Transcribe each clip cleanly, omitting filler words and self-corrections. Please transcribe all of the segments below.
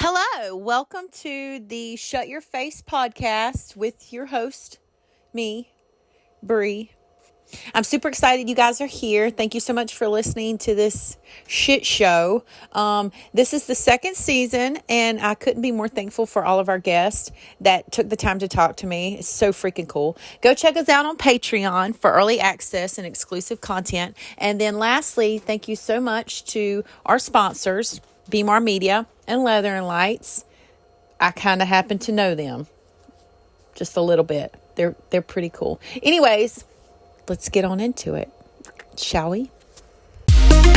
Hello, welcome to the Shut Your Face podcast with your host, me, Bree. I'm super excited you guys are here. Thank you so much for listening to this shit show. This is the second season, and I couldn't be more thankful for all of our guests that took the time to talk to me. It's so freaking cool. Go check us out on Patreon for early access and exclusive content. And then lastly, thank you so much to our sponsors, BMR Media and Leather and Lights. I kind of happen to know them just a little bit. They're pretty cool. Anyways, let's get on into it, shall we? Slowly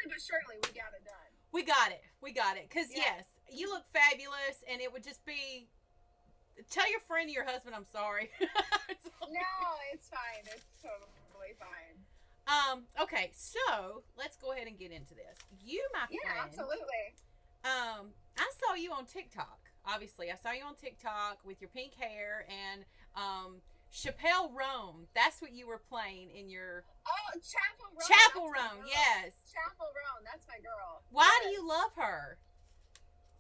but surely, we got it done. We got it. Because, yes, you look fabulous, and it would just be... Tell your friend or your husband I'm sorry. No, it's fine. It's totally fine. Okay, so let's go ahead and get into this. You, my friend... Yeah, absolutely. I saw you on TikTok. Obviously, I saw you on TikTok with your pink hair and Chappelle Roan. That's what you were playing in your... Oh, Chapel Roan. Chapel Roan, yes. Chapel Roan, that's my girl. Why do you love her?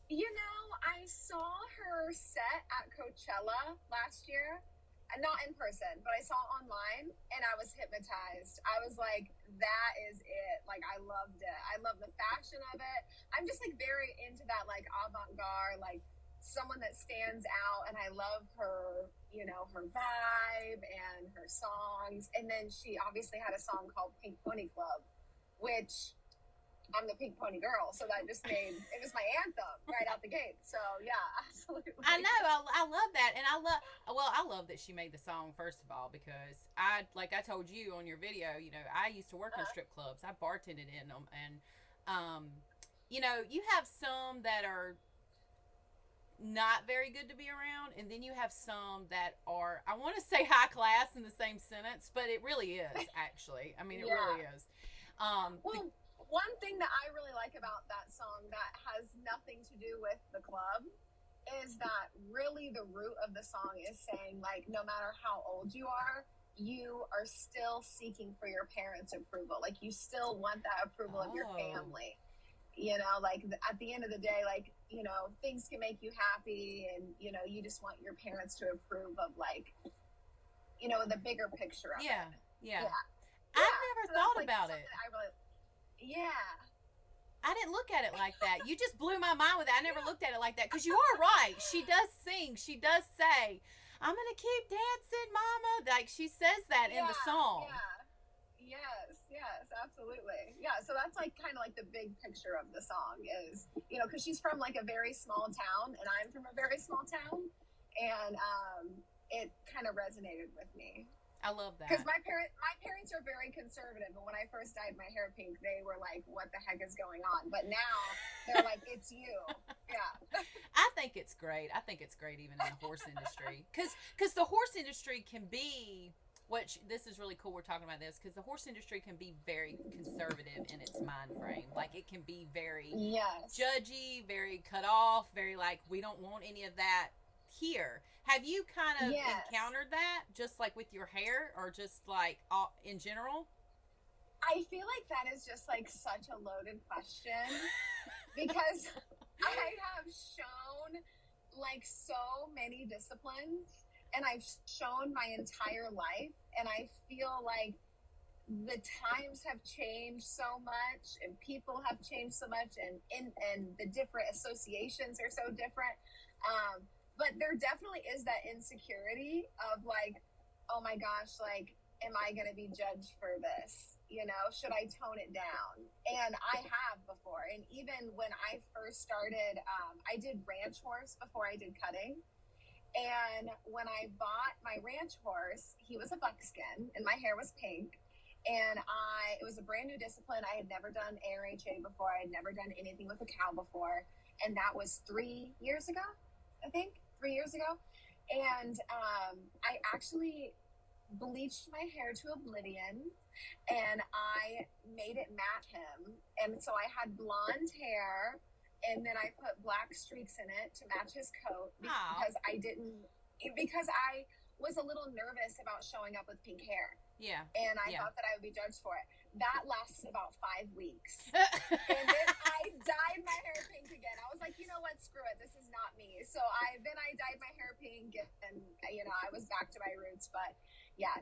You know, I saw her set at Coachella last year. Not in person, but I saw it online, and I was hypnotized. I was like, that is it. Like, I loved it. I love the fashion of it. I'm just, like, very into that, like, avant-garde, like, someone that stands out, and I love her, you know, her vibe and her songs. And then she obviously had a song called Pink Pony Club, which I'm the Pink Pony girl, so that just made it was my anthem right out the gate. So yeah, absolutely. I know, I love that, and I love that she made the song, first of all, because I told you on your video, you know, I used to work in strip clubs. I bartended in them, and you know, you have some that are not very good to be around, and then you have some that are, I want to say high class in the same sentence, but it really is, actually. I mean, it really is. Well, one thing that I really like about that song that has nothing to do with the club is that really the root of the song is saying, like, no matter how old you are still seeking for your parents' approval. Like, you still want that approval of your family. You know, like, at the end of the day, like, you know, things can make you happy, and, you know, you just want your parents to approve of, like, you know, the bigger picture of it. Yeah. I've never thought about it. I didn't look at it like that. You just blew my mind with that. I never looked at it like that. Because you are right. She does sing. She does say, I'm going to keep dancing, mama. Like, she says that in the song. Yes, absolutely. Yeah, so that's, like, kind of like the big picture of the song is, you know, because she's from, like, a very small town, and I'm from a very small town, and it kind of resonated with me. I love that. Because my parents are very conservative, and when I first dyed my hair pink, they were like, what the heck is going on? But now they're like, it's you. Yeah. I think it's great. I think it's great even in the horse industry. Because the horse industry can be, this is really cool we're talking about this, because the horse industry can be very conservative in its mind frame. Like, it can be very judgy, very cut off, very like, we don't want any of that here. Have you kind of encountered that, just like with your hair, or just like in general? I feel like that is just like such a loaded question because I have shown like so many disciplines, and I've shown my entire life, and I feel like the times have changed so much, and people have changed so much, and the different associations are so different. But there definitely is that insecurity of like, oh my gosh, like, am I going to be judged for this? You know, should I tone it down? And I have before. And even when I first started, I did ranch horse before I did cutting. And when I bought my ranch horse, he was a buckskin and my hair was pink. And it was a brand new discipline. I had never done ARHA before. I had never done anything with a cow before. And that was 3 years ago, I think. 3 years ago. And I actually bleached my hair to oblivion, and I made it match him. And so I had blonde hair, and then I put black streaks in it to match his coat because I was a little nervous about showing up with pink hair. Yeah. And I thought that I would be judged for it. that lasted about 5 weeks. And then I dyed my hair pink again. I was like, you know what, screw it, this is not me. So I dyed my hair pink, and I was back to my roots. But yeah,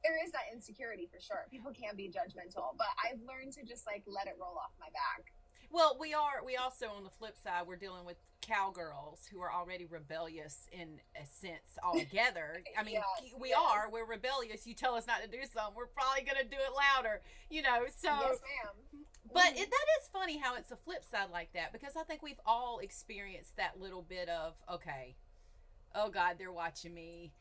there is that insecurity for sure. People can be judgmental, but I've learned to just like let it roll off my back. Well, we also, on the flip side, we're dealing with cowgirls who are already rebellious in a sense altogether. I mean, Yes, we're yes. rebellious. You tell us not to do something, we're probably going to do it louder, so. Yes, ma'am. But that is funny how it's a flip side like that, because I think we've all experienced that little bit of, okay, oh God, they're watching me.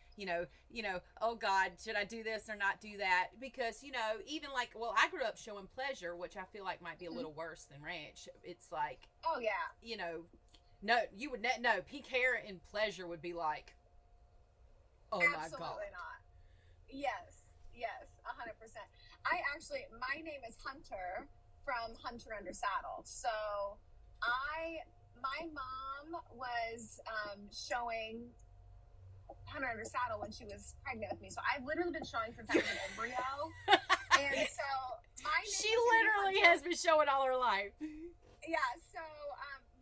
Oh God, should I do this or not do that? Because, even like, well, I grew up showing pleasure, which I feel like might be a little worse than ranch. It's like, Oh yeah. no, you would no, pink hair and pleasure would be like, oh my God. Absolutely not. Yes, yes, 100%. My name is Hunter from Hunter Under Saddle. So, my mom was showing Hunter Under Saddle when she was pregnant with me. So I've literally been showing since I was an embryo. And so she literally has been showing all her life. Yeah, so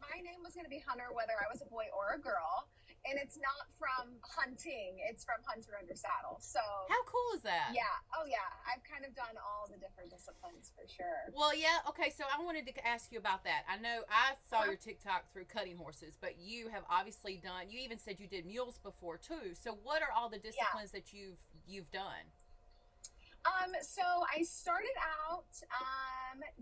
my name was going to be Hunter whether I was a boy or a girl. And it's not from hunting, it's from Hunter Under Saddle. So how cool is that? Yeah. Oh yeah. I've kind of done all the different disciplines for sure. Well, yeah. Okay. So I wanted to ask you about that. I know I saw your TikTok through cutting horses, but you have obviously done. You even said you did mules before too. So what are all the disciplines that you've done? So I started out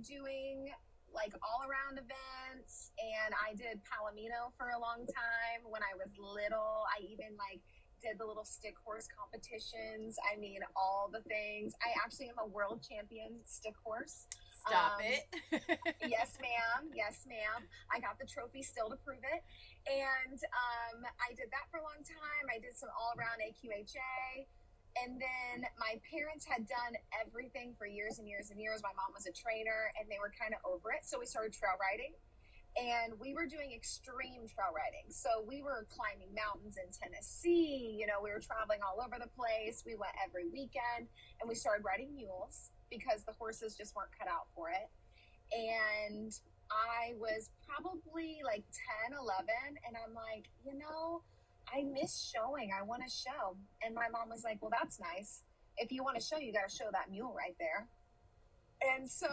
doing like all around events, and I did Palomino for a long time when I was little. I even like did the little stick horse competitions. I mean, all the things. I actually am a world champion stick horse. Stop it. Yes, ma'am. Yes, ma'am. I got the trophy still to prove it. And I did that for a long time. I did some all-around AQHA. And then my parents had done everything for years and years and years. My mom was a trainer, and they were kind of over it. So we started trail riding. And we were doing extreme trail riding. So we were climbing mountains in Tennessee. We were traveling all over the place. We went every weekend. And we started riding mules because the horses just weren't cut out for it. And I was probably like 10, 11. And I'm like, I miss showing. I want to show. And my mom was like, well, that's nice. If you want to show, you got to show that mule right there. And so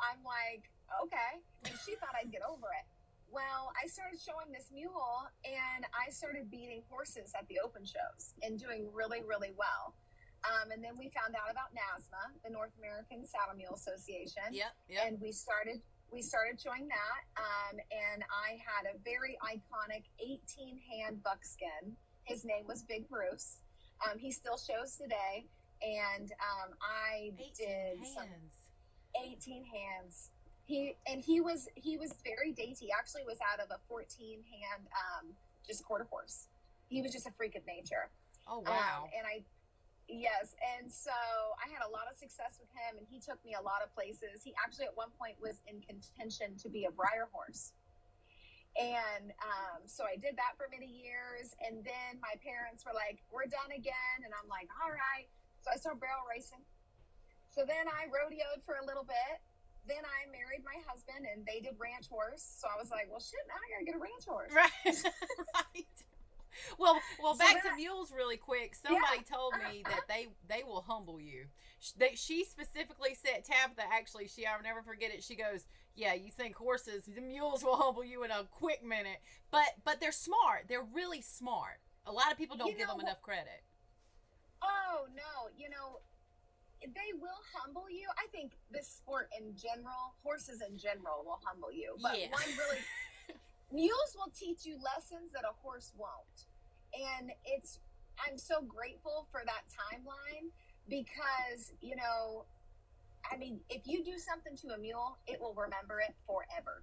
I'm like, okay. And she thought I'd get over it. Well, I started showing this mule, and I started beating horses at the open shows and doing really, really well. And then we found out about NASMA, the North American Saddle Mule Association. Yep. And we started showing that, and I had a very iconic 18-hand buckskin. His name was Big Bruce. He still shows today, and I did 18 hands. He was very dainty. He actually was out of a 14-hand just quarter horse. He was just a freak of nature. Oh wow! Yes, and so I had a lot of success with him, and he took me a lot of places. He actually at one point was in contention to be a briar horse. And so I did that for many years, and then my parents were like, we're done again, and I'm like, all right. So I started barrel racing. So then I rodeoed for a little bit. Then I married my husband, and they did ranch horse. So I was like, well, shit, now I got to get a ranch horse. Right, right. Well, back to mules really quick. Somebody told me that they will humble you. She specifically said, Tabitha, actually, I'll never forget it. She goes, yeah, you think horses, the mules will humble you in a quick minute. But they're smart. They're really smart. A lot of people don't give them enough credit. Oh, no. They will humble you. I think this sport in general, horses in general will humble you. But mules will teach you lessons that a horse won't. And I'm so grateful for that timeline because, if you do something to a mule, it will remember it forever.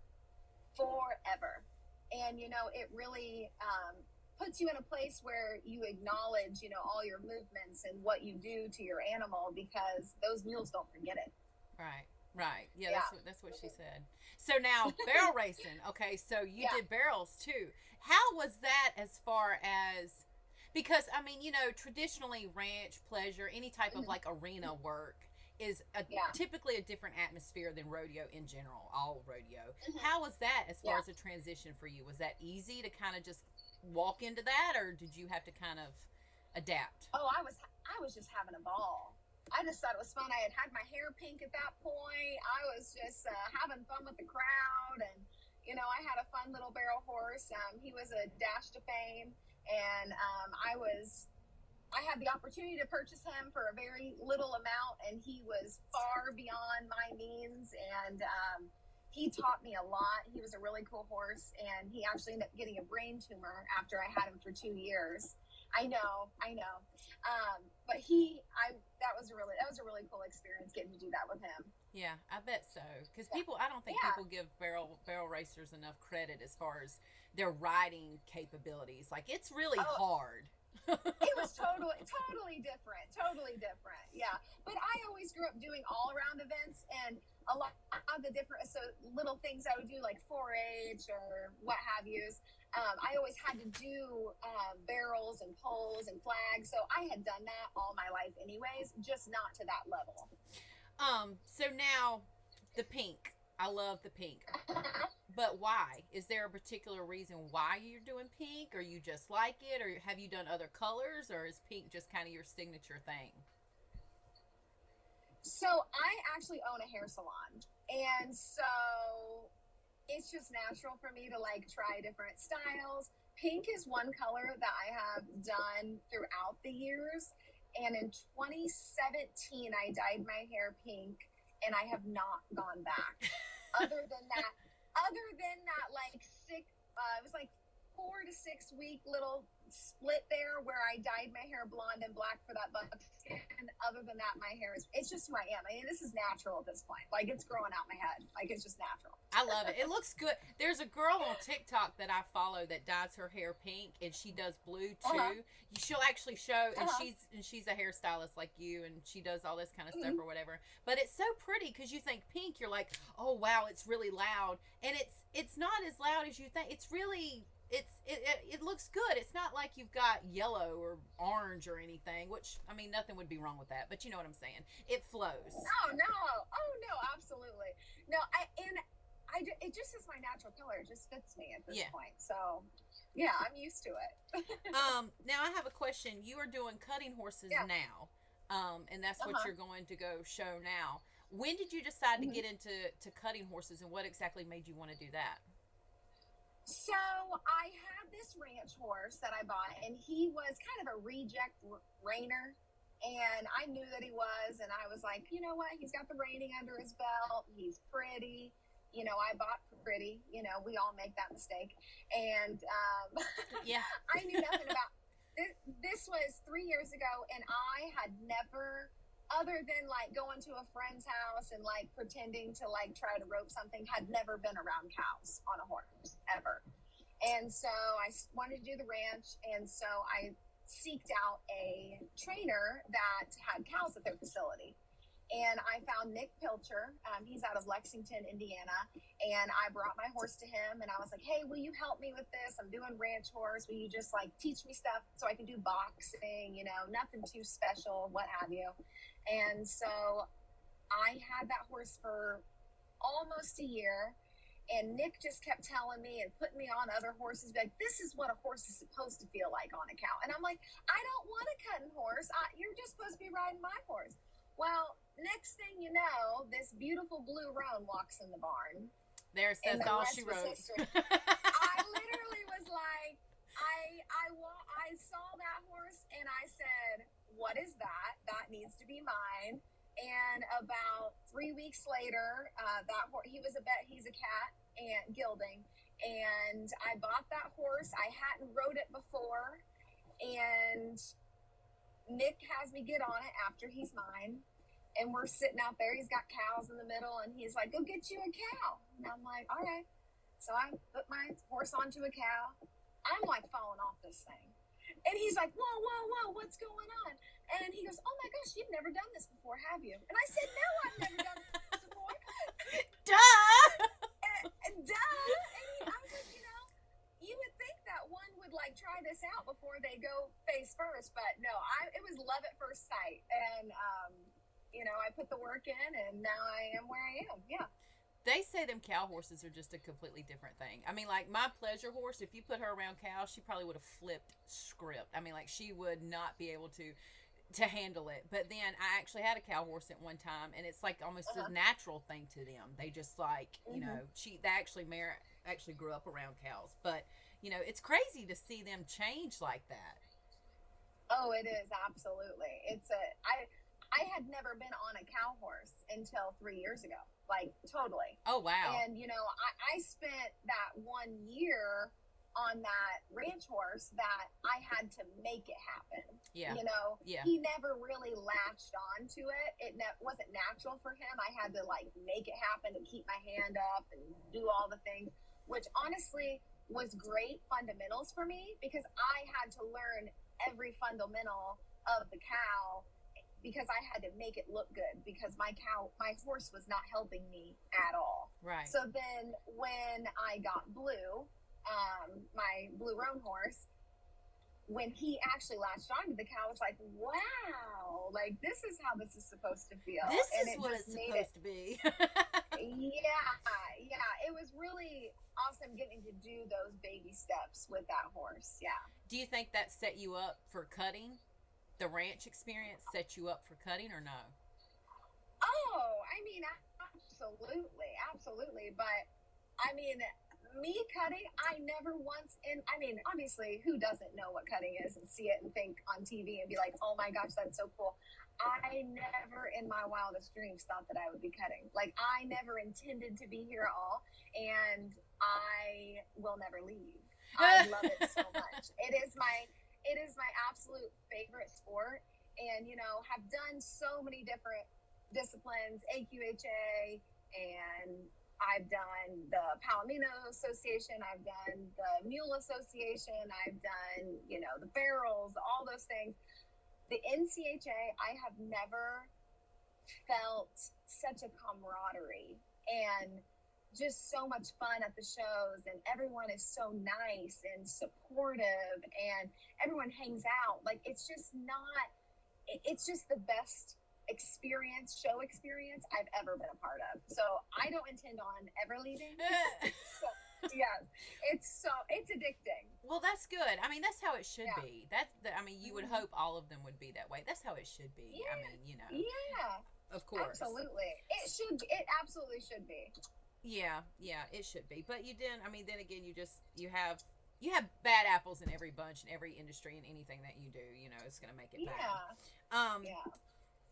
Forever. And, it really puts you in a place where you acknowledge, all your movements and what you do to your animal because those mules don't forget it. Right. Yeah. That's what she said. So now barrel racing. Okay. So you did barrels too. How was that as far as, because traditionally ranch, pleasure, any type of like arena work, is Yeah. typically a different atmosphere than rodeo in general, all rodeo. Mhm. How was that as far Yeah. as a transition for you? Was that easy to kind of just walk into that, or did you have to kind of adapt? Oh, I was just having a ball. I just thought it was fun. I had my hair pink at that point. I was just having fun with the crowd, and I had a fun little barrel horse. He was a dash to fame, and I had the opportunity to purchase him for a very little amount, and he was far beyond my means. And he taught me a lot. He was a really cool horse, and he actually ended up getting a brain tumor after I had him for 2 years. I know. But that was a really cool experience getting to do that with him. Yeah, I bet so. Because Yeah. I don't think Yeah. people give barrel racers enough credit as far as their riding capabilities. Like, it's really Oh, hard. it was totally different. Totally different. Yeah. But I always grew up doing all around events, and a lot of the different little things I would do, like 4-H or what have yous. I always had to do barrels and poles and flags, so I had done that all my life, anyways, just not to that level. So now the pink. I love the pink. But why? Is there a particular reason why you're doing pink, or you just like it, or have you done other colors, or is pink just kind of your signature thing? So I actually own a hair salon, and so it's just natural for me to like try different styles. Pink is one color that I have done throughout the years, and in 2017 I dyed my hair pink, and I have not gone back. Other than that, like it was like 4 to 6 week little split there where I dyed my hair blonde and black for that buckskin. Other than that, my hair it's just who I am. I mean, this is natural at this point. Like, it's growing out my head. Like, it's just natural. I love it. It looks good. There's a girl on TikTok that I follow that dyes her hair pink, and she does blue too. She'll actually show, and she's a hairstylist like you, and she does all this kind of stuff or whatever. But it's so pretty because you think pink, you're like, oh wow, it's really loud, and it's not as loud as you think. It's really it looks good. It's not like you've got yellow or orange or anything, which, I mean, nothing would be wrong with that, but you know what I'm saying. It flows. Oh no, absolutely. No, it just is my natural color. It just fits me at this point. So yeah, I'm used to it. Now I have a question. You are doing cutting horses now, and that's what you're going to go show now. When did you decide to get into cutting horses, and what exactly made you want to do that? So I had this ranch horse that I bought, and he was kind of a reject reiner, and I knew that he was, and I was like, you know what? He's got the reining under his belt. He's pretty. I bought pretty. We all make that mistake, and yeah, I knew nothing about this. This was 3 years ago, and I had never, other than like going to a friend's house and like pretending to like try to rope something, had never been around cows on a horse ever. And so I wanted to do the ranch, and so I seeked out a trainer that had cows at their facility. And I found Nick Pilcher. He's out of Lexington, Indiana. And I brought my horse to him, and I was like, hey, will you help me with this? I'm doing ranch horse. Will you just like teach me stuff so I can do boxing, nothing too special, what have you. And so I had that horse for almost a year. And Nick just kept telling me and putting me on other horses, like, this is what a horse is supposed to feel like on a cow. And I'm like, I don't want a cutting horse. You're just supposed to be riding my horse. Well, next thing you know, this beautiful blue roan walks in the barn. That's all she wrote. I literally was like, I saw that horse and I said, what is that? That needs to be mine. And about 3 weeks later, that horse, he's a cat and gelding. And I bought that horse. I hadn't rode it before. And Nick has me get on it after he's mine. And we're sitting out there. He's got cows in the middle, and he's like, go get you a cow. And I'm like, all right. So I put my horse onto a cow. I'm like falling off this thing. And he's like, whoa, what's going on? And he goes, oh my gosh, you've never done this before, have you? And I said, no, I've never done this before. Duh! And I was like, you would think that one would like try this out before they go face first, but no, it was love at first sight. And I put the work in, and now I am where I am. Yeah. They say them cow horses are just a completely different thing. I mean, like my pleasure horse, if you put her around cows, she probably would have flipped script. I mean, like she would not be able to handle it. But then I actually had a cow horse at one time, and it's like almost a natural thing to them. They just like they actually grew up around cows, but it's crazy to see them change like that. Oh, it is, absolutely. I had never been on a cow horse until 3 years ago, like totally. Oh wow! And I spent that 1 year on that ranch horse that I had to make it happen. Yeah. Yeah. He never really latched on to it. It wasn't natural for him. I had to like make it happen and keep my hand up and do all the things, which honestly was great fundamentals for me, because I had to learn every fundamental of the cow, because I had to make it look good, because my horse was not helping me at all. Right. So then when I got Blue, my blue roan horse, when he actually latched onto the cow, I was like, wow, like this is how this is supposed to feel. This is what it's supposed to be. Yeah. It was really awesome getting to do those baby steps with that horse. Yeah. Do you think that set you up for cutting? The ranch experience set you up for cutting, or no? Oh, I mean, absolutely. But I mean, me cutting, I never once obviously, who doesn't know what cutting is and see it and think on TV and be like, oh my gosh, that's so cool. I never in my wildest dreams thought that I would be cutting. Like, I never intended to be here at all, and I will never leave. I love it so much. It is my absolute favorite sport, and have done so many different disciplines, AQHA, and I've done the Palomino Association, I've done the Mule Association, I've done the barrels, all those things. The NCHA, I have never felt such a camaraderie and just so much fun at the shows, and everyone is so nice and supportive, and everyone hangs out. Like, it's just the best show experience I've ever been a part of. So I don't intend on ever leaving. So, yeah, it's addicting. Well, that's good. I mean, that's how it should be. You would hope all of them would be that way. That's how it should be. Yeah. I mean, Yeah. Of course. Absolutely. It absolutely should be. Yeah, it should be. But then again, you have bad apples in every bunch, in every industry, and anything that you do, it's going to make it bad. Yeah.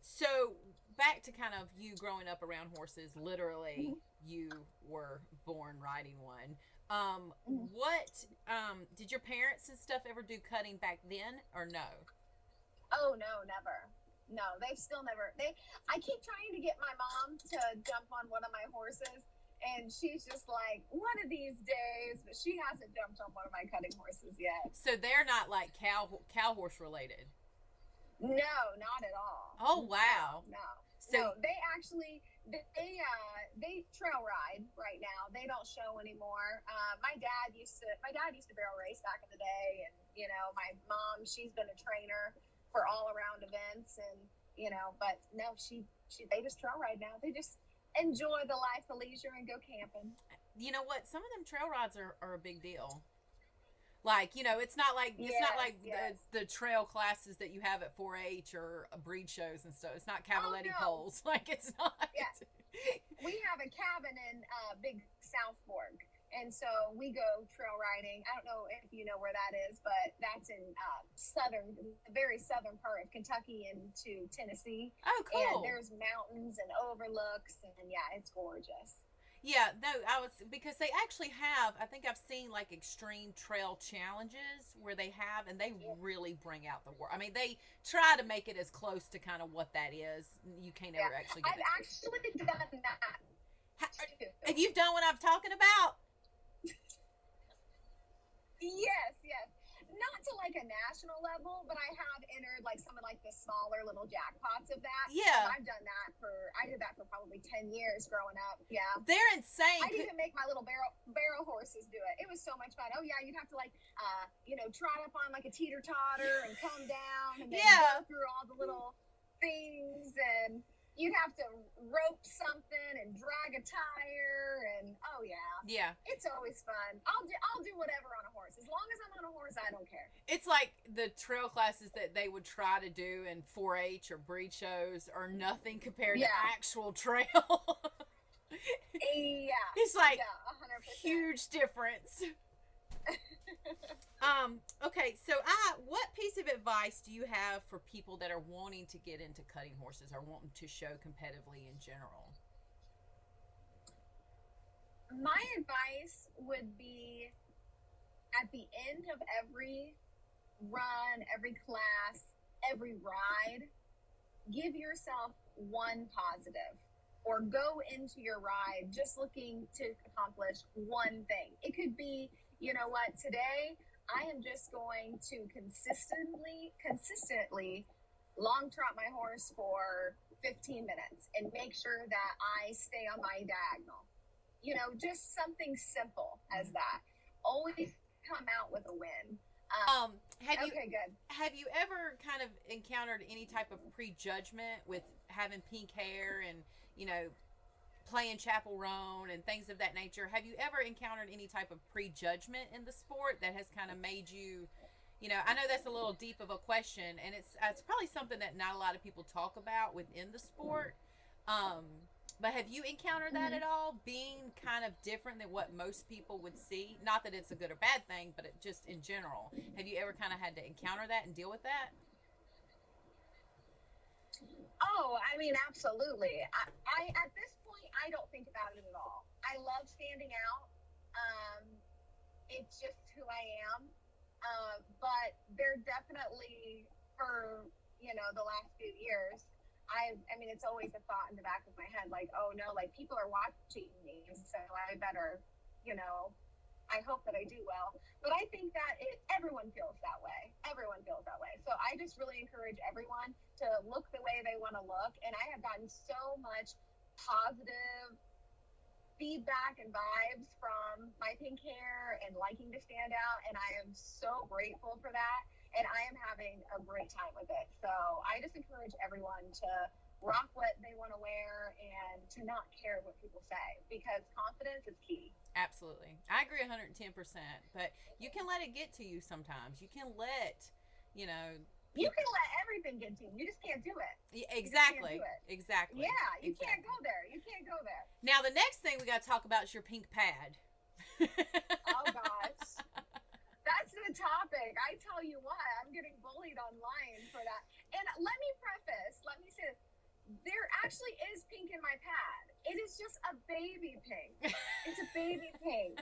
So back to kind of you growing up around horses, literally you were born riding one. What did your parents and stuff ever do cutting back then, or no? Oh, no, never. No, they've still never. I keep trying to get my mom to jump on one of my horses, and she's just like, one of these days, but she hasn't jumped on one of my cutting horses yet. So they're not like cow horse related? No, not at all. Oh, wow. No. So they actually, they trail ride right now. They don't show anymore. My dad used to barrel race back in the day, and, my mom, she's been a trainer for all around events, and, but no, they just trail ride now. They just enjoy the life of leisure and go camping. You know what? Some of them trail rides are a big deal. Like, it's not like the trail classes that you have at 4-H or breed shows and stuff. It's not cavaletti poles. Like, it's not. Yeah. We have a cabin in Big South Fork, and so we go trail riding. I don't know if you know where that is, but that's in the very southern part of Kentucky into Tennessee. Oh, cool. And there's mountains and overlooks, and yeah, it's gorgeous. Yeah, no, because they actually have, I think I've seen like extreme trail challenges where they have, and they really bring out the work. I mean, they try to make it as close to kind of what that is. You can't ever actually get I've actually done that. Have you done what I'm talking about? Yes. Not to like a national level, but I have entered like some of like the smaller little jackpots of that. Yeah. And I did that for probably 10 years growing up. Yeah. They're insane. I'd even make my little barrel horses do it. It was so much fun. Oh yeah, you'd have to like, trot up on like a teeter-totter and come down and then go through all the little things, and you'd have to rope something and drag a tire, and oh yeah, it's always fun. I'll do whatever on a horse. As long as I'm on a horse, I don't care. It's like the trail classes that they would try to do in 4-H or breed shows are nothing compared to actual trail. Yeah, it's like 100%. huge difference. Okay, so what piece of advice do you have for people that are wanting to get into cutting horses or wanting to show competitively in general? My advice would be, at the end of every run, every class, every ride, give yourself one positive, or go into your ride just looking to accomplish one thing. It could be, you know what, today I am just going to consistently long trot my horse for 15 minutes and make sure that I stay on my diagonal. You know, just something simple as that. Always come out with a win. Have you ever kind of encountered any type of prejudgment with having pink hair and, you know, playing Chapel Roan and things of that nature? Have you ever encountered any type of prejudgment in the sport that has kind of made you, you know, I know that's a little deep of a question, and it's probably something that not a lot of people talk about within the sport. But have you encountered that at all, being kind of different than what most people would see? Not that it's a good or bad thing, but just in general. Have you ever kind of had to encounter that and deal with that? Oh, I mean, absolutely. I at this point, I don't think about it at all. I love standing out. It's just who I am. But there definitely, for, you know, the last few years, I mean, it's always a thought in the back of my head, like, oh no, like, people are watching me, so I better, you know, I hope that I do well. But I think that everyone feels that way. Everyone feels that way. So I just really encourage everyone to look the way they want to look. And I have gotten so much positive feedback and vibes from my pink hair and liking to stand out. And I am so grateful for that. And I am having a great time with it. So I just encourage everyone to rock what they want to wear and to not care what people say, because confidence is key. Absolutely. I agree 110%. But you can let it get to you sometimes. You can let, you know... You can let everything get to you. You just can't do it. Yeah, exactly. Exactly. Yeah, you can't go there. You can't go there. Now, the next thing we got to talk about is your pink pad. Oh, gosh. That's the topic. I tell you what, I'm getting bullied online for that. And let me say this. There actually is pink in my pad. It is just a baby pink. It's a baby pink.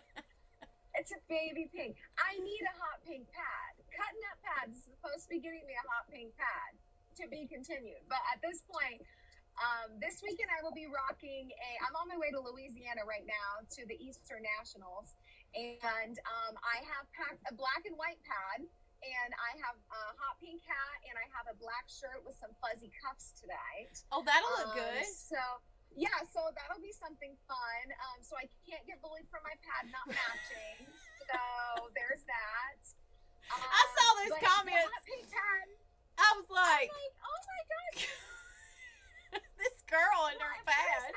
It's a baby pink. I need a hot pink pad. Cutting up pads is supposed to be getting me a hot pink pad, to be continued. But at this point, this weekend I will be rocking I'm on my way to Louisiana right now to the Eastern Nationals. And I have packed a black and white pad, and I have a hot pink hat, and I have a black shirt with some fuzzy cuffs tonight. Oh, that'll look good. So that'll be something fun. So I can't get bullied for my pad not matching. So there's that. I saw those comments. The hot pink pad, I was like, oh my gosh. This girl in her pad.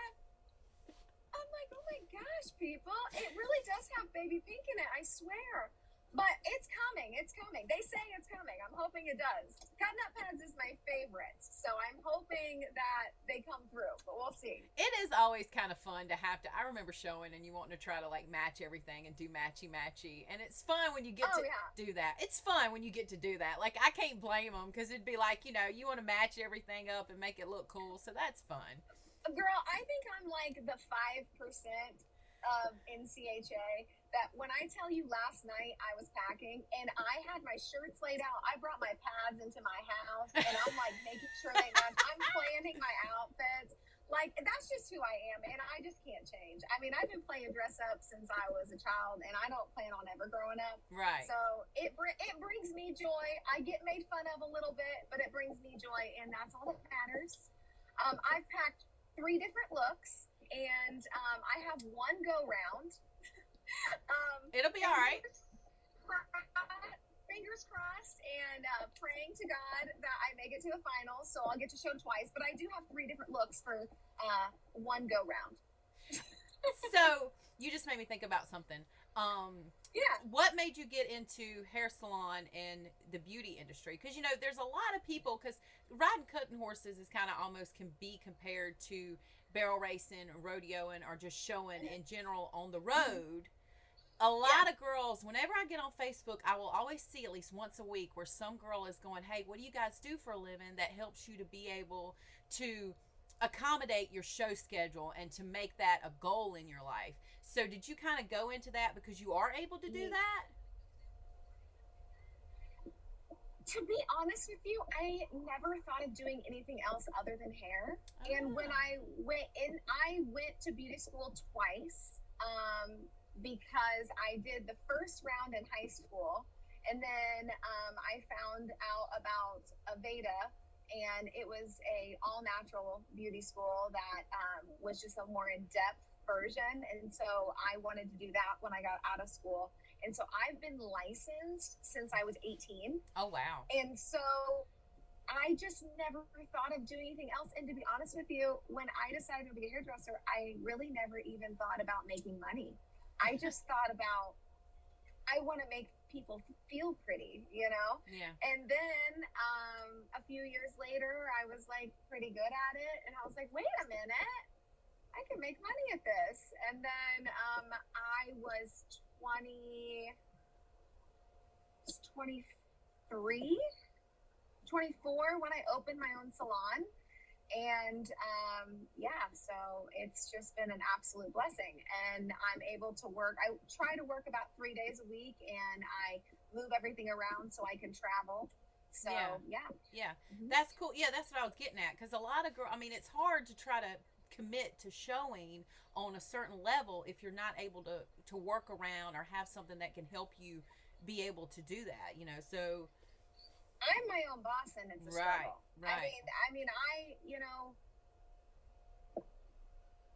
I'm like, oh my gosh, people. It really does have baby pink in it, I swear. But it's coming. It's coming. They say it's coming. I'm hoping it does. Cutting up pads is my favorite. So I'm hoping that they come through. But we'll see. It is always kind of fun to have to. I remember showing and you wanting to try to like match everything and do matchy. And it's fun when you get to do that. It's fun when you get to do that. Like, I can't blame them, because it'd be like, you know, you want to match everything up and make it look cool. So that's fun. Girl, I think I'm like the 5% of NCHA that when I tell you last night I was packing and I had my shirts laid out, I brought my pads into my house and I'm like making sure they match. I'm planning my outfits. Like, that's just who I am, and I just can't change. I mean, I've been playing dress up since I was a child, and I don't plan on ever growing up. Right. So it brings me joy. I get made fun of a little bit, but it brings me joy, and that's all that matters. I've packed 3 different looks, and I have one go round. It'll be all right. fingers crossed and praying to God that I make it to the finals, so I'll get to show twice. But I do have 3 different looks for one go round. So you just made me think about something. Yeah. What made you get into hair salon and the beauty industry? Because there's a lot of people. Because riding cutting horses is kind of almost can be compared to barrel racing, or rodeoing, or just showing in general on the road. A lot of girls, whenever I get on Facebook, I will always see at least once a week where some girl is going, "Hey, what do you guys do for a living that helps you to be able to accommodate your show schedule and to make that a goal in your life?" So did you kind of go into that because you are able to do that? To be honest with you, I never thought of doing anything else other than hair. And when I went to beauty school twice, because I did the first round in high school, and then I found out about Aveda, and it was a all-natural beauty school that was just a more in-depth version. And so I wanted to do that when I got out of school. And so I've been licensed since I was 18. Oh, wow. And so I just never thought of doing anything else. And to be honest with you, when I decided to be a hairdresser, I really never even thought about making money. I just thought about, I want to make people feel pretty, Yeah. And then a few years later, I was like pretty good at it. And I was like, wait a minute, I can make money at this. And then I was 24 when I opened my own salon. And so it's just been an absolute blessing. And I'm able to work. I try to work about 3 days a week, and I move everything around so I can travel. So, yeah. Mm-hmm. That's cool. Yeah, that's what I was getting at. Because a lot of girls, it's hard to try to commit to showing on a certain level if you're not able to work around or have something that can help you be able to do that, so I'm my own boss, and it's a struggle. Right.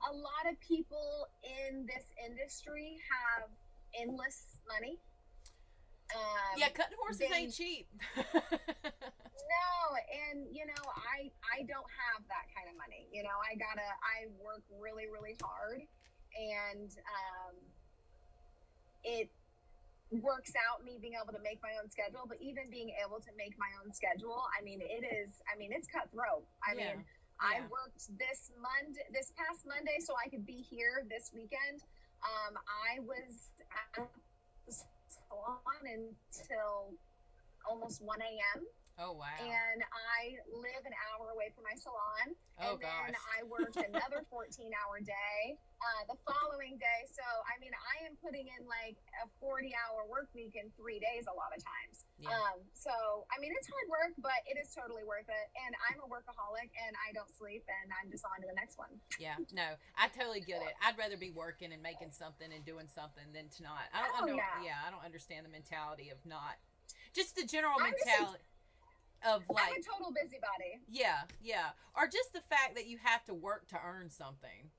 A lot of people in this industry have endless money. Cutting horses ain't cheap. No, and I don't have that kind of money. I work really, really hard, and it works out me being able to make my own schedule. But even being able to make my own schedule, it's cutthroat. I worked this past Monday so I could be here this weekend. I was at the salon until almost 1 a.m. Oh, wow. And I live an hour away from my salon. Oh, and then I worked another 14-hour day the following day. So, I am putting in like a 40-hour work week in 3 days a lot of times. Yeah. It's hard work, but it is totally worth it. And I'm a workaholic, and I don't sleep, and I'm just on to the next one. Yeah, no, I totally get it. I'd rather be working and making something and doing something than to not. I don't understand the mentality of not. Just the general mentality. I'm a total busybody. Yeah. Or just the fact that you have to work to earn something.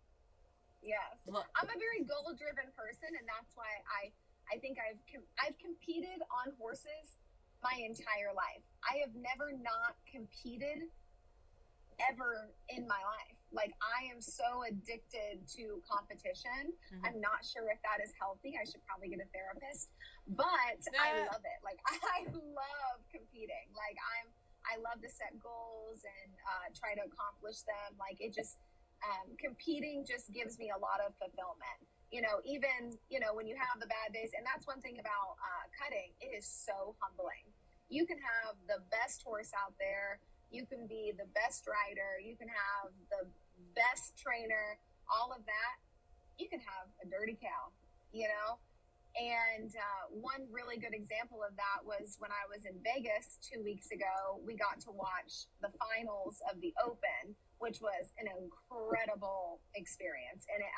Yes. I'm a very goal-driven person, and that's why I think I've competed on horses my entire life. I have never not competed ever in my life. Like, I am so addicted to competition. Mm-hmm. I'm not sure if that is healthy. I should probably get a therapist, but I love it. Like, I love competing. Like, I love to set goals and try to accomplish them. Like, it just, competing just gives me a lot of fulfillment. Even, when you have the bad days, and that's one thing about cutting, it is so humbling. You can have the best horse out there. You can be the best rider. You can have the best trainer, all of that. You can have a dirty cow, And one really good example of that was when I was in Vegas 2 weeks ago. We got to watch the finals of the Open, which was an incredible experience. And it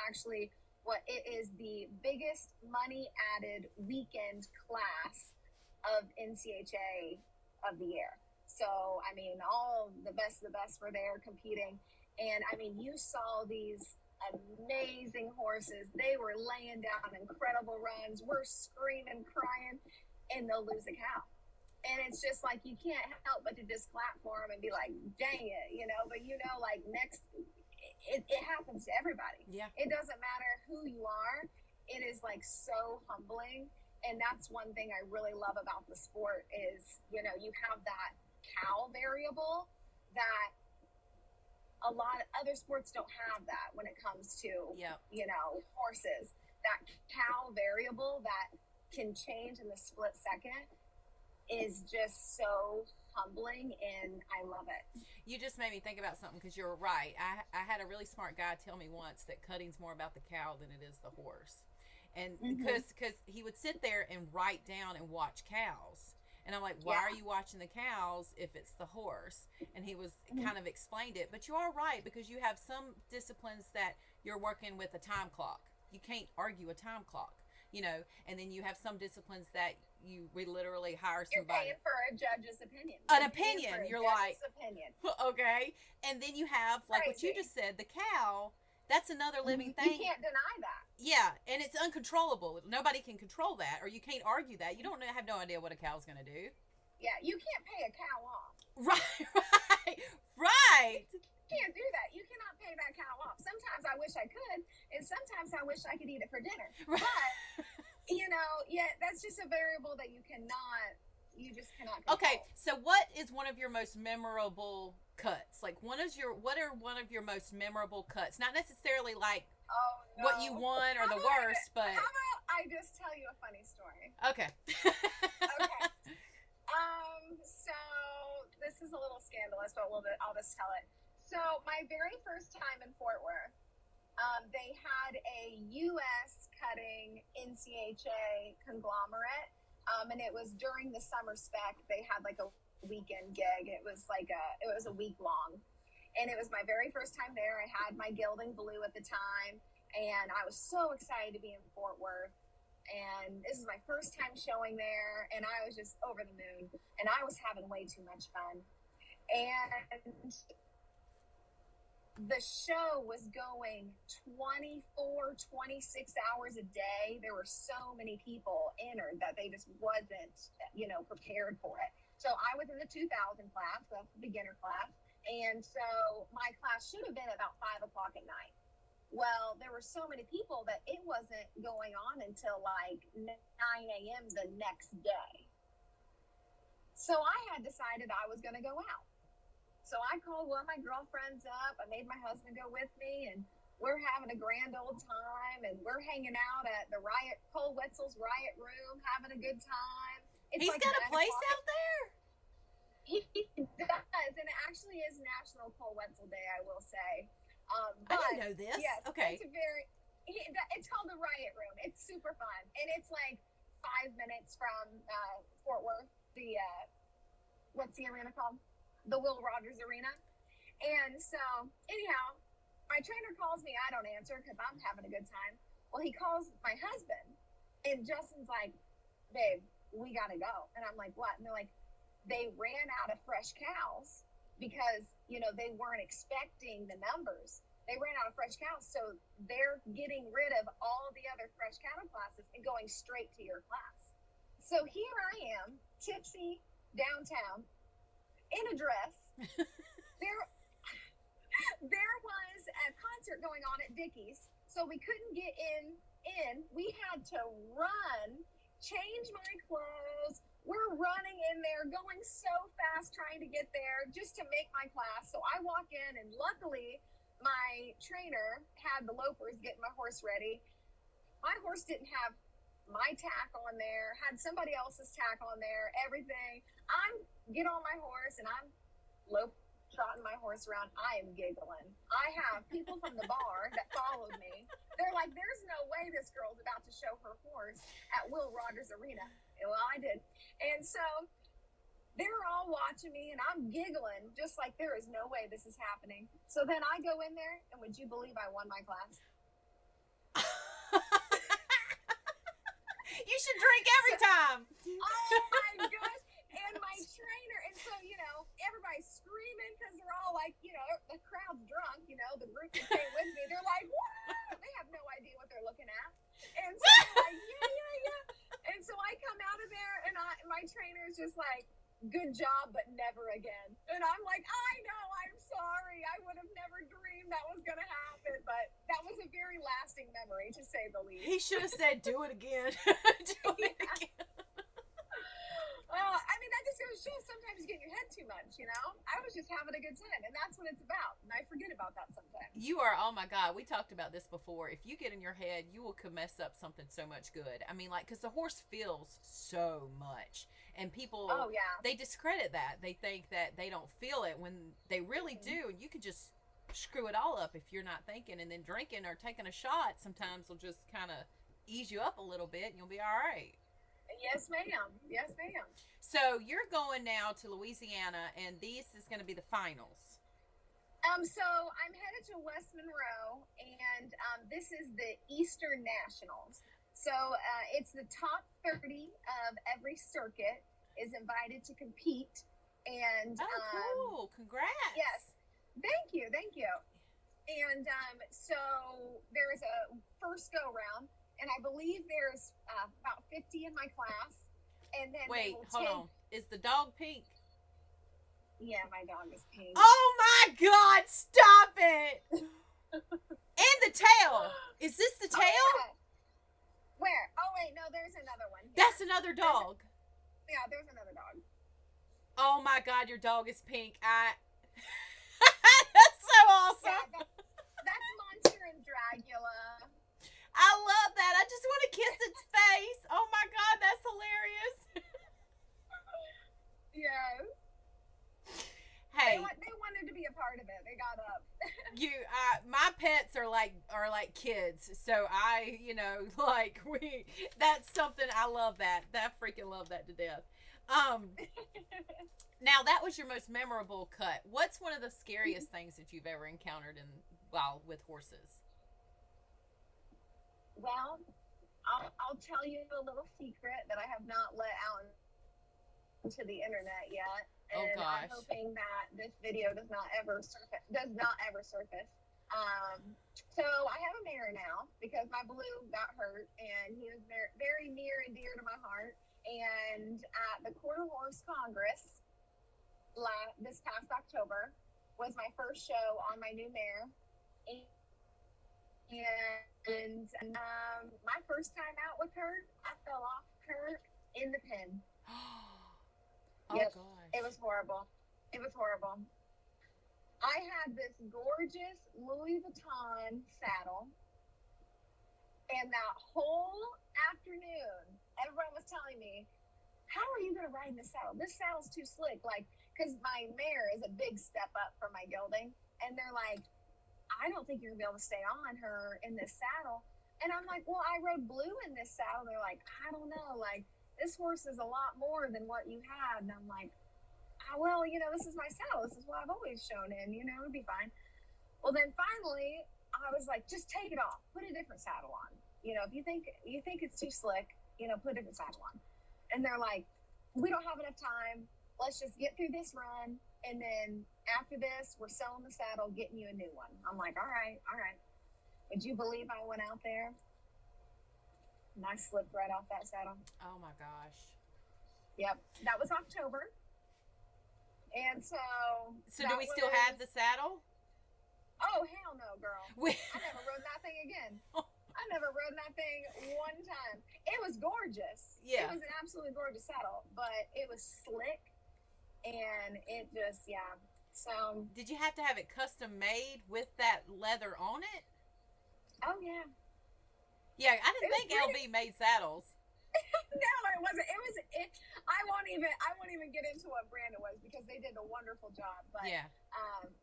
is the biggest money added weekend class of NCHA of the year. So, all the best were there competing. And, you saw these amazing horses. They were laying down incredible runs. We're screaming, crying, and they'll lose a cow. And it's just like, you can't help but to just clap for them and be like, dang it, you know, but you know, like next, it happens to everybody. Yeah. It doesn't matter who you are. It is like so humbling. And that's one thing I really love about the sport is, you know, you have that cow variable that a lot of other sports don't have that when it comes to, you know, horses. That cow variable that can change in the split second is just so humbling, and I love it. You just made me think about something because you're right. I had a really smart guy tell me once that cutting's more about the cow than it is the horse. And because he would sit there and write down and watch cows. And I'm like, why are you watching the cows if it's the horse? And he was kind of explained it. But you are right, because you have some disciplines that you're working with a time clock. You can't argue a time clock, you know. And then you have some disciplines that we literally hire somebody. You're paying for a judge's opinion. An opinion. You're like, opinion. Okay. And then you have, like what you just said, the cow. That's another living thing. You can't deny that. Yeah, and it's uncontrollable. Nobody can control that, or you can't argue that. You don't have no idea what a cow's going to do. Yeah, you can't pay a cow off. Right. You can't do that. You cannot pay that cow off. Sometimes I wish I could, and sometimes I wish I could eat it for dinner. Right. But, you know, that's just a variable that you just cannot control. Okay, so what is one of your most memorable cuts? Like, what are one of your most memorable cuts? Not necessarily like what you won or the worst, but how about I just tell you a funny story? Okay. Okay. So this is a little scandalous, but I'll just tell it. So my very first time in Fort Worth, they had a U.S. cutting NCHA conglomerate, and it was during the summer spec. They had like a weekend gig. It was a week long, and it was my very first time there. I had my gilding blue at the time, and I was so excited to be in Fort Worth. And this is my first time showing there, and I was just over the moon, and I was having way too much fun. And the show was going 24, 26 hours a day. There were so many people entered that they just wasn't, prepared for it. So I was in the 2000 class, the beginner class. And so my class should have been about 5 o'clock at night. Well, there were so many people that it wasn't going on until like 9 a.m. the next day. So I had decided I was going to go out. So I called one of my girlfriends up. I made my husband go with me, and we're having a grand old time, and we're hanging out at the Cole Wetzel's Riot Room, having a good time. He's got a place out there? He does, and it actually is National Cole Wetzel Day, I will say. I didn't know this. Yes, okay. It's called the Riot Room. It's super fun, and it's like 5 minutes from Fort Worth. What's the arena called? The Will Rogers Arena. And so, anyhow, my trainer calls me. I don't answer because I'm having a good time. Well, he calls my husband, and Justin's like, "Babe, we gotta go." And I'm like, "What?" And they're like, "They ran out of fresh cows." Because, they weren't expecting the numbers. They ran out of fresh cows, so they're getting rid of all the other fresh cattle classes and going straight to your class. So here I am, tipsy, downtown, in a dress. There was a concert going on at Dickies, so we couldn't get in. We had to run, change my clothes. We're running in there, going so fast, trying to get there just to make my class. So I walk in, and luckily my trainer had the lopers getting my horse ready. My horse didn't have my tack on there, had somebody else's tack on there, everything. Get on my horse, and I'm trotting my horse around. I am giggling. I have people from the bar that followed me. They're like, "There's no way this girl's about to show her horse at Will Rogers Arena." Well, I did. And so they're all watching me, and I'm giggling just like there is no way this is happening. So then I go in there, and would you believe I won my class? You should drink every time. Oh my gosh. And my trainer, and so, everybody's screaming because they're all like, the crowd's drunk, the group that came with me, they're like, "Whoa!" They have no idea what they're looking at. And so I'm like, yeah. And so I come out of there, and my trainer is just like, good job, but never again. And I'm like, I know, I'm sorry. I would have never dreamed that was going to happen. But that was a very lasting memory, to say the least. He should have said, do it again. Do it again. I mean, that just goes to show sometimes you get in your head too much, you know? I was just having a good time, and that's what it's about. And I forget about that sometimes. You are, oh my God, we talked about this before. If you get in your head, you could mess up something so much good. I mean, like, because the horse feels so much. And people, they discredit that. They think that they don't feel it when they really do. And you could just screw it all up if you're not thinking. And then drinking or taking a shot sometimes will just kind of ease you up a little bit, and you'll be all right. Yes, ma'am. Yes, ma'am. So you're going now to Louisiana, and this is going to be the finals. So I'm headed to West Monroe, and this is the Eastern Nationals. So it's the top 30 of every circuit is invited to compete. And cool. Congrats. Yes. Thank you. And so there is a first go round, and I believe there's about 50 in my class. And then wait, hold on. Is the dog pink? Yeah, my dog is pink. Oh my God! Stop it! And the tail. Is this the tail? Oh, yeah. Where? Oh wait, no, there's another one. Here. That's another dog. There's another dog. Oh my God, your dog is pink. That's so awesome. Yeah, that's Monster and Dracula. I love that. I just want to kiss its face. Oh my God, that's hilarious. Yes. Hey, they wanted to be a part of it. They got up. My pets are like kids. So that's something I love that. I freaking love that to death. Now that was your most memorable cut. What's one of the scariest things that you've ever encountered with horses? Well, I'll tell you a little secret that I have not let out into the internet yet. And oh gosh. I'm hoping that this video does not ever surface. So I have a mare now because my Blue got hurt, and he was very, very near and dear to my heart. And at the Quarter Horse Congress this past October was my first show on my new mare. And my first time out with her, I fell off her in the pen. Oh, yes, gosh. it was horrible. I had this gorgeous Louis Vuitton saddle, and that whole afternoon, everyone was telling me, how are you going to ride in this saddle? This saddle's too slick. Like, because my mare is a big step up for my gelding, and they're like, I don't think you're going to be able to stay on her in this saddle. And I'm like, well, I rode Blue in this saddle. They're like, I don't know. Like, this horse is a lot more than what you had. And I'm like, well, this is my saddle. This is what I've always shown in. It'll be fine. Well, then finally, I was like, just take it off. Put a different saddle on. If you think it's too slick, put a different saddle on. And they're like, we don't have enough time. Let's just get through this run. And then after this, we're selling the saddle, getting you a new one. I'm like, all right. Would you believe I went out there? And I slipped right off that saddle. Oh my gosh. Yep. That was October. And so do we still have the saddle? Oh, hell no, girl. I never rode that thing again. I never rode that thing one time. It was gorgeous. Yeah. It was an absolutely gorgeous saddle, but it was slick, and it just, yeah. So. Did you have to have it custom made with that leather on it? Oh, yeah. Yeah, I didn't think LV made saddles. No, it wasn't. I won't even get into what brand it was because they did a wonderful job. But yeah.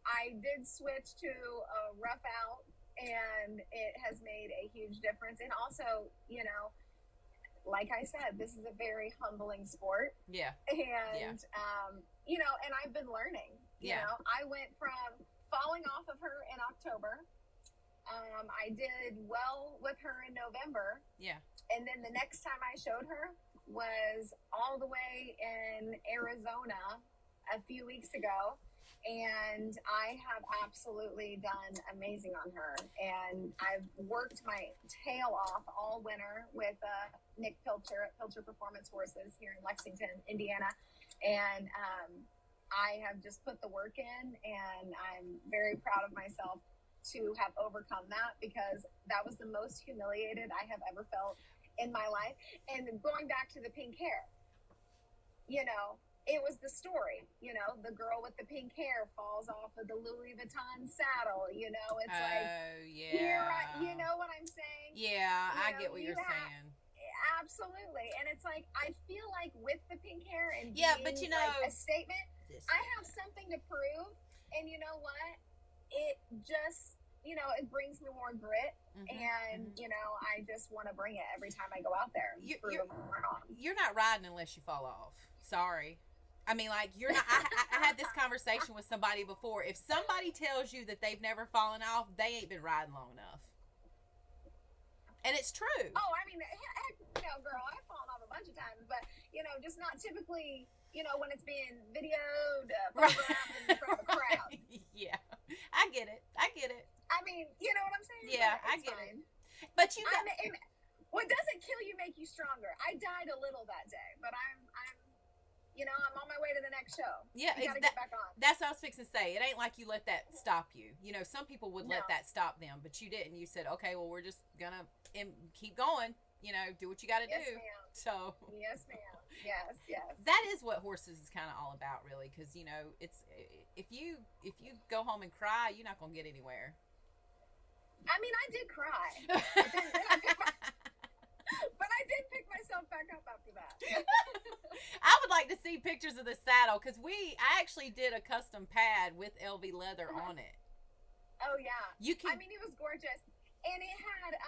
I did switch to a rough out, and it has made a huge difference. And also, like I said, this is a very humbling sport. Yeah. And and I've been learning. You know, I went from falling off of her in October. I did well with her in November. Yeah. And then the next time I showed her was all the way in Arizona a few weeks ago. and I have absolutely done amazing on her. And I've worked my tail off all winter with Nick Pilcher at Pilcher Performance Horses here in Lexington, Indiana. And I have just put the work in, and I'm very proud of myself to have overcome that, because that was the most humiliated I have ever felt in my life. And going back to the pink hair, you know, it was the story, you know, the girl with the pink hair falls off of the Louis Vuitton saddle, you know, it's yeah. You know what I'm saying? Yeah, I get what you're saying. Absolutely. And it's like, I feel like with the pink hair and but you know, like a statement, I have something to prove. And you know what? It just, you know, it brings me more grit. And, you know, I just want to bring it every time I go out there. You're not riding unless you fall off. Sorry. I mean, like, you're not. I had this conversation with somebody before. If somebody tells you that they've never fallen off, they ain't been riding long enough. And it's true. Oh, I mean, heck, you know, girl, I've fallen off a bunch of times, but, you know, just not typically, you know, when it's being videoed, photographed in front of a crowd. Yeah, I get it. I mean, you know what I'm saying? Yeah, I get it. But you got... what doesn't kill you make you stronger. I died a little that day, but I'm you know, I'm on my way to the next show. Yeah, you gotta get back on. That's what I was fixing to say. It ain't like you let that stop you. You know, some people would let that stop them, but you didn't. You said, okay, well, we're just gonna keep going. You know, do what you got to do. Ma'am. So. Yes, ma'am. Yes, yes. That is what horses is kind of all about, really, because you know, it's if you go home and cry, you're not gonna get anywhere. I mean, I did cry, but I did pick myself back up after that. I would like to see pictures of the saddle, because I actually did a custom pad with LV leather on it. Oh yeah, I mean, it was gorgeous, and it had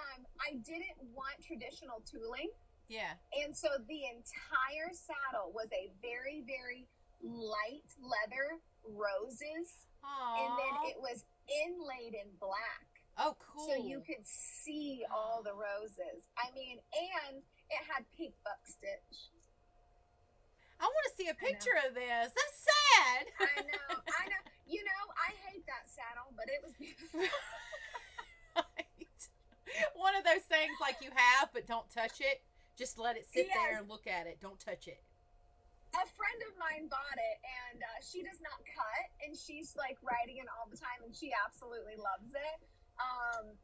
I didn't want traditional tooling. Yeah. And so the entire saddle was a very, very light leather roses. Aww. And then it was inlaid in black. Oh, cool. So you could see all the roses. I mean, and it had pink buck stitch. I want to see a picture of this. That's sad. I know. You know, I hate that saddle, but it was beautiful. Right. One of those things like you have, but don't touch it. Just let it sit there and look at it. Don't touch it. A friend of mine bought it, and she does not cut, and she's like riding it all the time, and she absolutely loves it.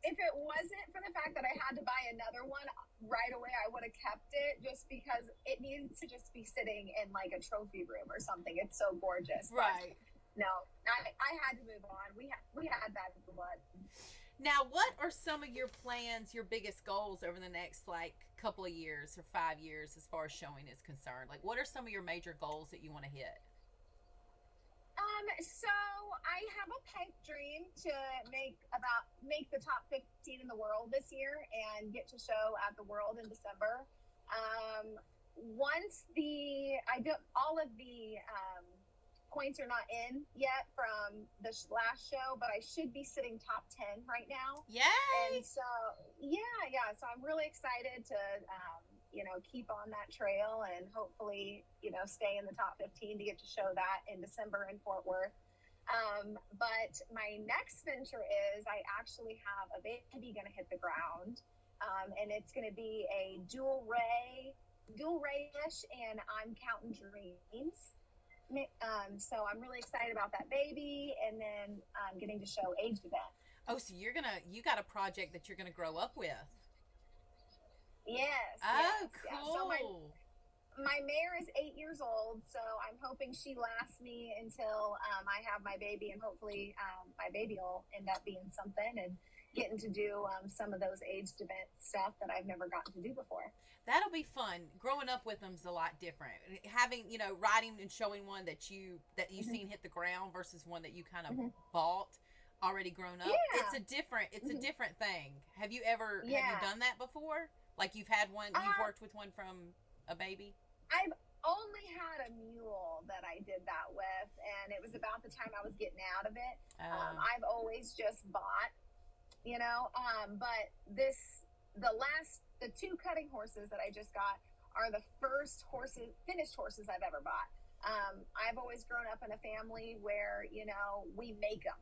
If it wasn't for the fact that I had to buy another one right away, I would have kept it, just because it needs to just be sitting in like a trophy room or something. It's so gorgeous. Right. But no, I had to move on. We had that in the blood. Now, what are some of your plans, your biggest goals over the next like couple of years or 5 years as far as showing is concerned? Like, what are some of your major goals that you want to hit? So I have a pipe dream to make the top 15 in the world this year and get to show at the World in December. Once all of the points are not in yet from the last show, but I should be sitting top 10 right now. Yay! And so, so I'm really excited to, keep on that trail and hopefully, stay in the top 15 to get to show that in December in Fort Worth. But my next venture is I actually have a baby going to hit the ground, and it's going to be a dual ray-ish, and I'm counting dreams. So I'm really excited about that baby, and then getting to show aged event. Oh, so you got a project that you're gonna grow up with. Yes. Oh, yes, cool. Yes. So my mare is 8 years old, so I'm hoping she lasts me until I have my baby, and hopefully my baby will end up being something and getting to do some of those aged event stuff that I've never gotten to do before. That'll be fun. Growing up with them's a lot different. Having, riding and showing one that you seen hit the ground versus one that you kind of bought already grown up. Yeah. It's a different thing. Have you done that before? Like you've had one, you've worked with one from a baby? I've only had a mule that I did that with, and it was about the time I was getting out of it. I've always just bought, but the two cutting horses that I just got are the first finished horses I've ever bought. I've always grown up in a family where, we make them,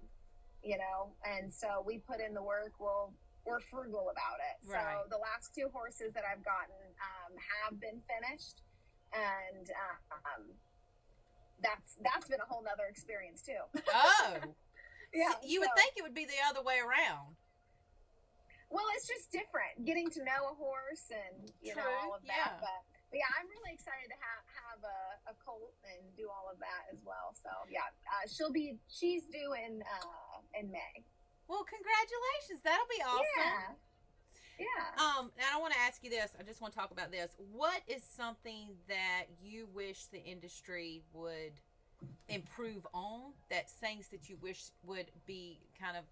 and so we put in the work. We're frugal about it. Right. So the last 2 horses that I've gotten have been finished, and that's been a whole nother experience too. Oh. Yeah, so you would think it would be the other way around. Well, it's just different, getting to know a horse and all of that. Yeah. But yeah, I'm really excited to have a colt and do all of that as well. So yeah, she's due in May. Well, congratulations. That'll be awesome. Yeah. And I want to ask you this. I just want to talk about this. What is something that you wish the industry would improve on? That things that you wish would be kind of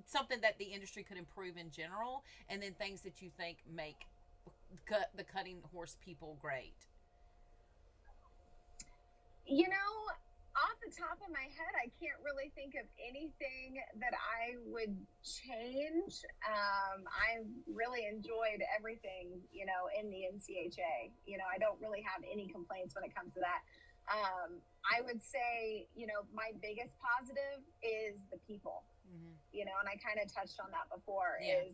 something that the industry could improve in general, and then things that you think make the cutting horse people great? Off the top of my head, I can't really think of anything that I would change. I've really enjoyed everything, in the NCHA. I don't really have any complaints when it comes to that. I would say, my biggest positive is the people. Mm-hmm. And I kind of touched on that before. Yeah.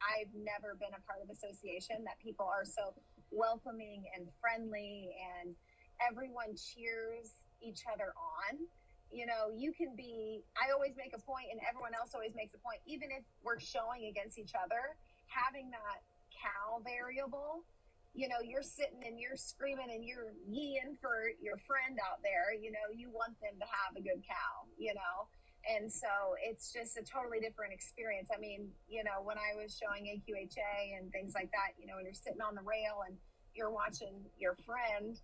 I've never been a part of association that people are so welcoming and friendly, and everyone cheers each other on. You can be, I always make a point, and everyone else always makes a point, even if we're showing against each other, having that cow variable, you're sitting and you're screaming and you're yeeing for your friend out there, you want them to have a good cow, and so it's just a totally different experience. I mean, when I was showing AQHA and things like that, when you're sitting on the rail and you're watching your friend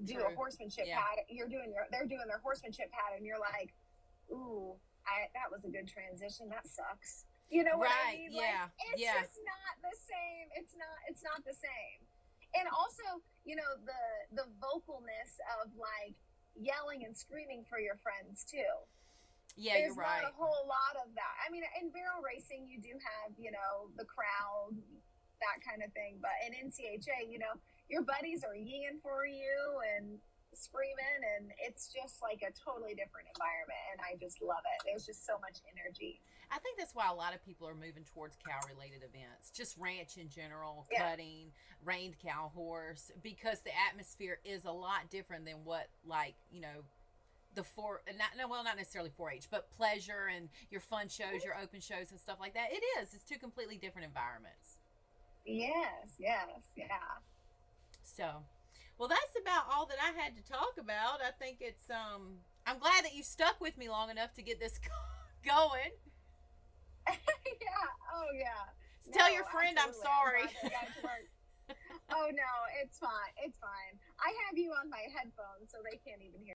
do a horsemanship pattern, they're doing their horsemanship pattern, you're like, ooh, that was a good transition, that sucks. You know what I mean? Yeah. Like, it's just not the same. It's not the same. And also, the vocalness of like yelling and screaming for your friends too. Yeah, There's you're right. not a whole lot of that. I mean, in barrel racing, you do have, the crowd, that kind of thing. But in NCHA, your buddies are yeeing for you and screaming, and it's just like a totally different environment, and I just love it. There's just so much energy. I think that's why a lot of people are moving towards cow-related events, just ranch in general, cutting, reined cow horse, because the atmosphere is a lot different than what, like, not necessarily 4-H, but pleasure and your fun shows, your open shows and stuff like that. It is. It's 2 completely different environments. Yes, yeah. So, well, that's about all that I had to talk about. I think it's, I'm glad that you stuck with me long enough to get this going. Yeah. Oh, yeah. Tell your friend absolutely. I'm sorry. Oh, no, it's fine. It's fine. I have you on my headphones, so they can't even hear